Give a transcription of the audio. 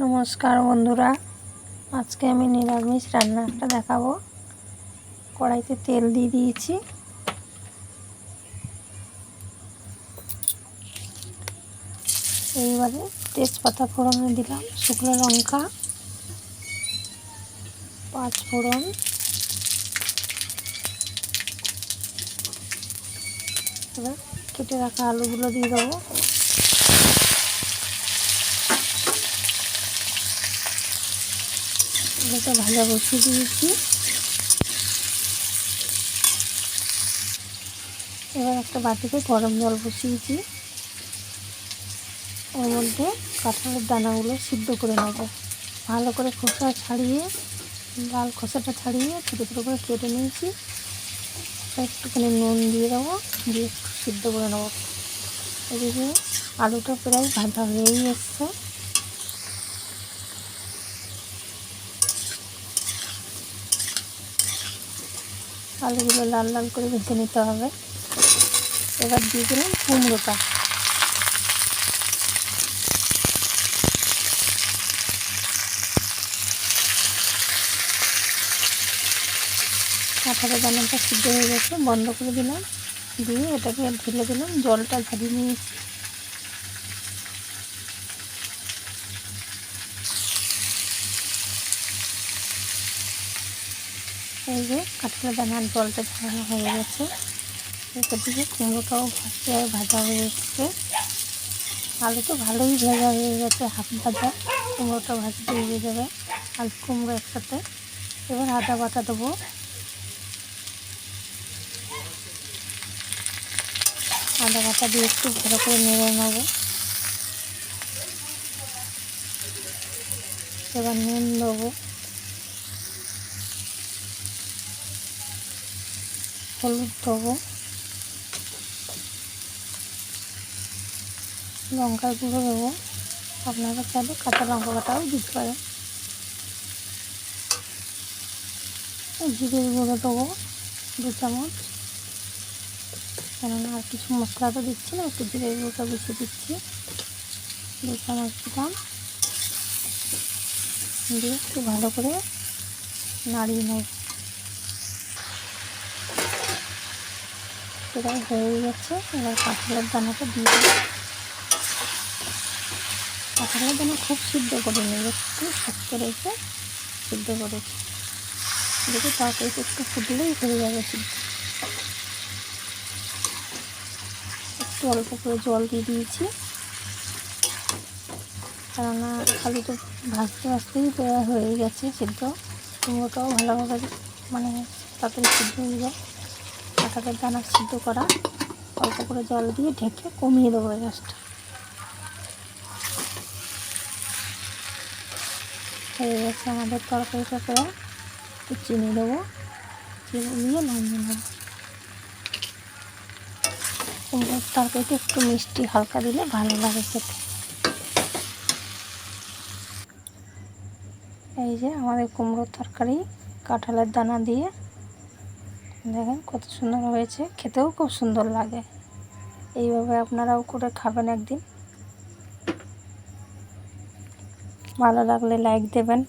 নমস্কার বন্ধুরা, আজকে আমি নিরামিষ রান্না একটা দেখাবো। কড়াইতে তেল দিয়ে দিয়েছি। এইবারে তেজপাতা ফোড়নে দিলাম, শুকনো লঙ্কা, 5 ফোড়ন, এবার কেটে রাখা আলুগুলো দিয়ে দেবো। এটাকে ভাজা বসিয়ে দিয়েছি। এবার একটা বাটিতে গরম জল বসিয়েছি, ওর মধ্যে কাঁঠালের দানাগুলো সিদ্ধ করে নেব। ভালো করে খোসা ছাড়িয়ে, লাল খোসাটা ছাড়িয়ে ছোটো ছোটো করে কেটে নিয়েছি। একটুখানি নুন দিয়ে দেবো, দিয়ে একটু সিদ্ধ করে নেবো। এদিকে আলুটা প্রায় ভাজা হয়েই এসছে। আলুগুলো লাল লাল করে ভেজে নিতে হবে। এবার দিয়ে দিলাম কুমড়োটা। কাঁঠালের দানাটা সিদ্ধ হয়ে গেছে, বন্ধ করে দিলাম। দিয়ে এটাকে ঢেলে দিলাম, জলটা ঝরিয়ে নিয়েছি। এই যে কাঁঠালের দানার জলটা ঝরানো হয়ে গেছে। এটার দিকে কুমড়োটাও ভাজা হয়ে এসছে। আলু তো ভালোই ভাজা হয়ে গেছে, হাফ ভাজা। কুমড়োটা ভাজতে হয়ে যাবে, আর কুমড়ো একসাথে। এবার আদা বাটা দেবো। আদা বাটা দিয়ে একটু ভালো করে নেড়ে নেবো। এবার নুন দেবো, হলুদ দেবো, লঙ্কার গুঁড়ো দেবো। আপনারা চাইলে কাঁচা লঙ্কা বাটাও দিতে পারেন। জিরের গুঁড়ো দেবো 2 চামচ, কেননা আর কিছু মশলা তো দিচ্ছি না, একটু জিরের গুঁড়োটা বেশি দিচ্ছি। 2 চামচ দিলাম, দিয়ে একটু ভালো করে নাড়িয়ে নেব। এটা হয়ে গেছে। এবার কাঁঠালের দানাটা দিয়ে দেবো। কাঁঠালের দানা খুব সিদ্ধ করে নেব, একটু শক্ত রেখে সিদ্ধ করেছি। দেখে তরকারিটা একটু ফুটলেই হয়ে যাবে সিদ্ধ। একটু অল্প করে জল দিয়ে দিয়েছি, কেননা আলু তো ভাজতে ভাজতেই হয়ে গেছে সিদ্ধ। কুমড়োটাও ভালোভাবে তাড়াতাড়ি সিদ্ধ হয়ে যায়। কাঁঠালের দানা সিদ্ধ করা। অল্প করে জল দিয়ে ঢেকে কমিয়ে দেবো গ্যাসটা। হয়ে গেছে আমাদের তরকারিটা প্রায়। একটু চিনি দেবো, চিনি দিয়ে নামিয়ে নেব। কুমড়োর তরকারিটা একটু মিষ্টি হালকা দিলে ভালো লাগে খেতে। এই যে আমাদের কুমড়োর তরকারি কাঁঠালের দানা দিয়ে, দেখেন কত সুন্দর হয়েছে, খেতেও খুব সুন্দর লাগে। এইভাবে আপনারাও করে খাবেন একদিন। ভালো লাগলে লাইক দেবেন।